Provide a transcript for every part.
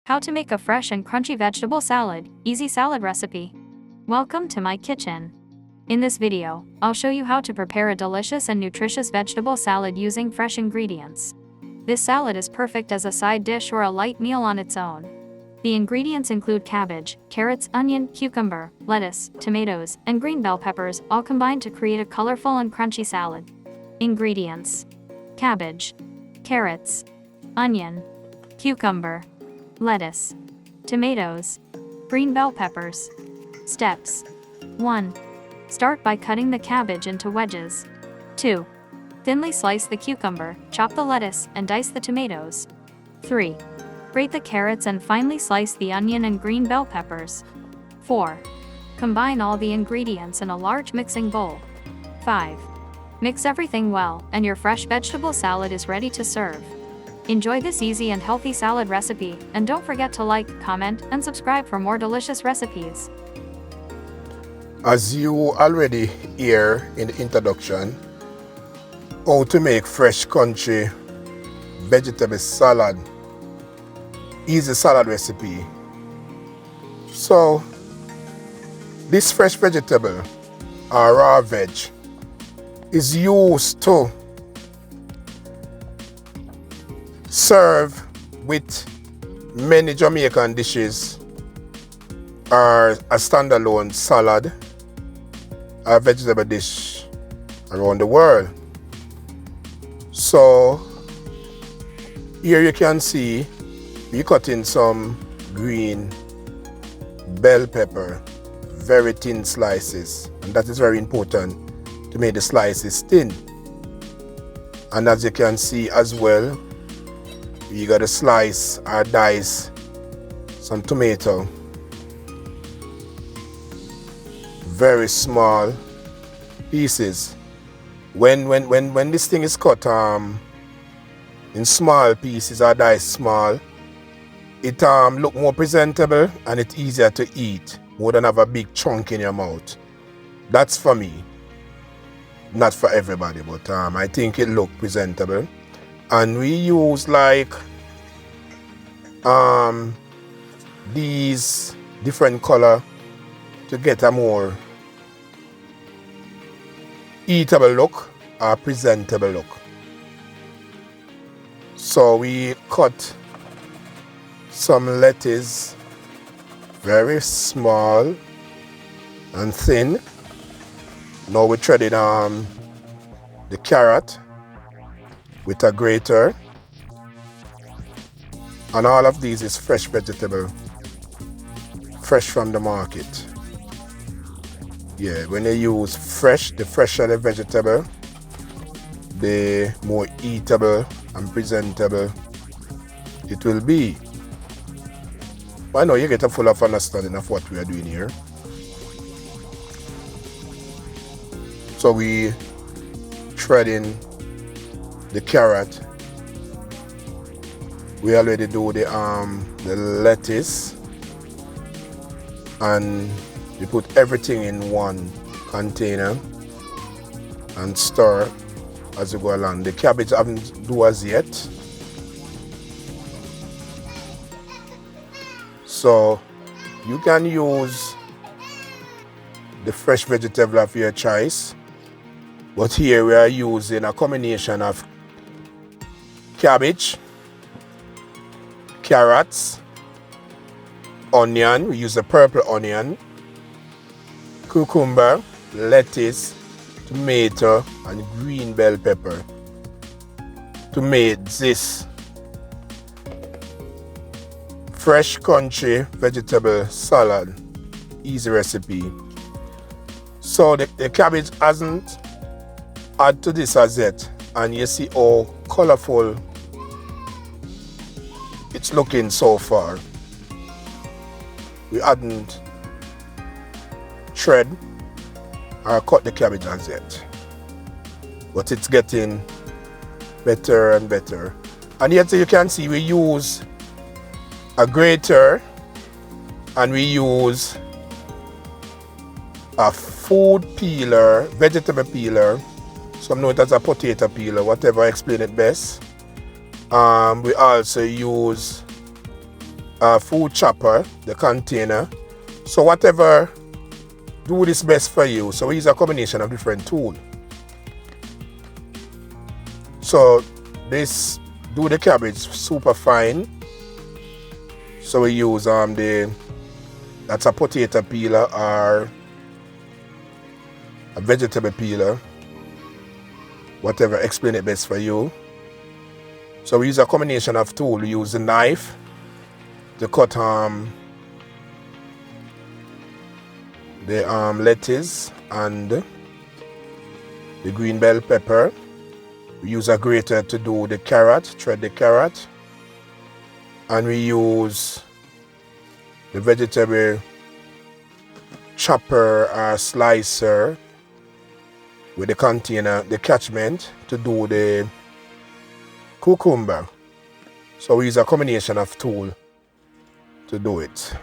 How to make a fresh and crunchy vegetable salad, easy salad recipe. Welcome to my kitchen. In this video, I'll show you how to prepare a delicious and nutritious vegetable salad using fresh ingredients. This salad is perfect as a side dish or a light meal on its own. The ingredients include cabbage, carrots, onion, cucumber, lettuce, tomatoes, and green bell peppers, all combined to create a colorful and crunchy salad. Ingredients: cabbage, carrots, onion, cucumber, lettuce, tomatoes, green bell peppers. Steps: 1. Start by cutting the cabbage into wedges. 2. Thinly slice the cucumber, chop the lettuce, and dice the tomatoes. 3. Grate the carrots and finely slice the onion and green bell peppers. 4. Combine all the ingredients in a large mixing bowl. 5. Mix everything well, and your fresh vegetable salad is ready to serve. Enjoy this easy and healthy salad recipe, and don't forget to like, comment, and subscribe for more delicious recipes. As you already hear in the introduction, how to make fresh crunchy vegetable salad, easy salad recipe. So this fresh vegetable or raw veg is used to serve with many Jamaican dishes or a standalone salad or vegetable dish around the world. So here you can see we cut in some green bell pepper, very thin slices, and that is very important to make the slices thin. And as you can see as well, you gotta slice or dice some tomato, very small pieces. When this thing is cut in small pieces or diced small, it look more presentable and it's easier to eat more than have a big chunk in your mouth. That's for me, not for everybody, but I think it look presentable. And we use like these different color to get a more eatable look or presentable look. So we cut some lettuce very small and thin. Now we're threading the carrot with a grater, and all of these is fresh vegetable, fresh from the market. Yeah, when you use fresh, the fresher the vegetable, the more eatable and presentable it will be. I know you get a full of understanding of what we are doing here. So we threading the carrot. We already do the lettuce, and we put everything in one container and stir as we go along. The cabbage I haven't do as yet, so you can use the fresh vegetable of your choice, but here we are using a combination of cabbage, carrots, onion, we use the purple onion, cucumber, lettuce, tomato, and green bell pepper to make this fresh crunchy vegetable salad easy recipe. So the cabbage hasn't added to this as yet, and you see how colorful it's looking so far. We hadn't shred or cut the cabbage as yet, but it's getting better and better. And yet you can see we use a grater and we use a food peeler, vegetable peeler. Some know it as a potato peeler, whatever, I explain it best. We also use food chopper, the container. So whatever do this best for you. So we use a combination of different tools. So this do the cabbage super fine. So we use that's a potato peeler or a vegetable peeler. Whatever explain it best for you. So we use a combination of tools. We use the knife to cut the lettuce and the green bell pepper. We use a grater to do the carrot, shred the carrot. And we use the vegetable chopper or slicer with the container, the catchment, to do the cucumber. So we use a combination of tools to do it.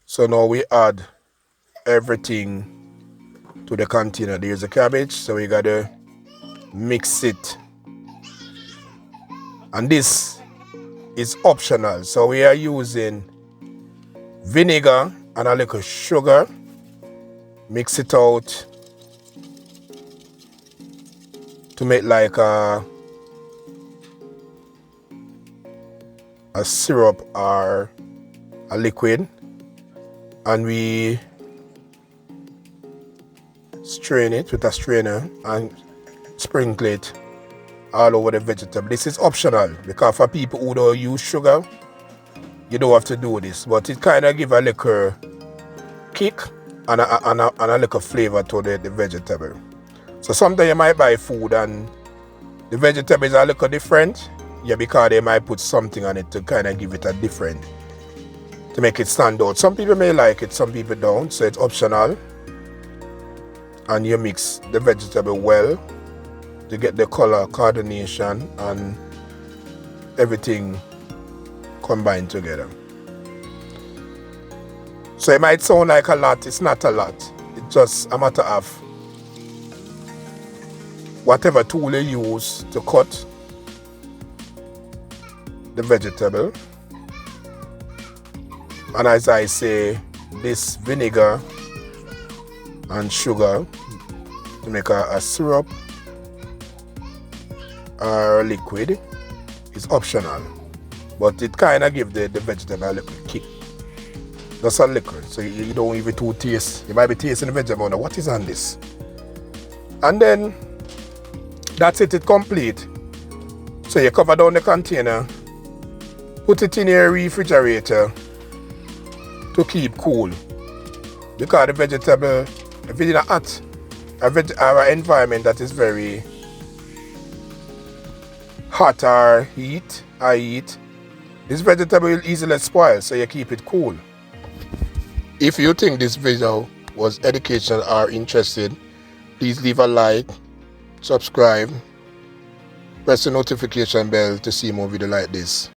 So now we add everything to the container. There's the cabbage, so we gotta mix it. And this is optional. So we are using vinegar and a little sugar. Mix it out to make like a syrup or a liquid. And we strain it with a strainer and sprinkle it all over the vegetable. This is optional because for people who don't use sugar, you don't have to do this, but it kind of give a little kick and a little flavor to the vegetable. So sometimes you might buy food and the vegetables are a little different, yeah, because they might put something on it to kind of give it a different, to make it stand out. Some people may like it, some people don't, so it's optional. And you mix the vegetable well to get the color coordination and everything combined together. So it might sound like a lot, it's not a lot. It's just a matter of whatever tool you use to cut the vegetable. And as I say, this vinegar and sugar to make a syrup or liquid is optional, but it kind of gives the vegetable a little kick. Just a little, so you don't even too taste. You might be tasting the vegetable. Now, what is on this? And then that's it, it's complete. So you cover down the container, put it in your refrigerator to keep cool. Because the vegetable, if it's in a hot our environment that is very hot or heat, this vegetable will easily spoil, so you keep it cool. If you think this video was educational or interested, please leave a like, subscribe, press the notification bell to see more videos like this.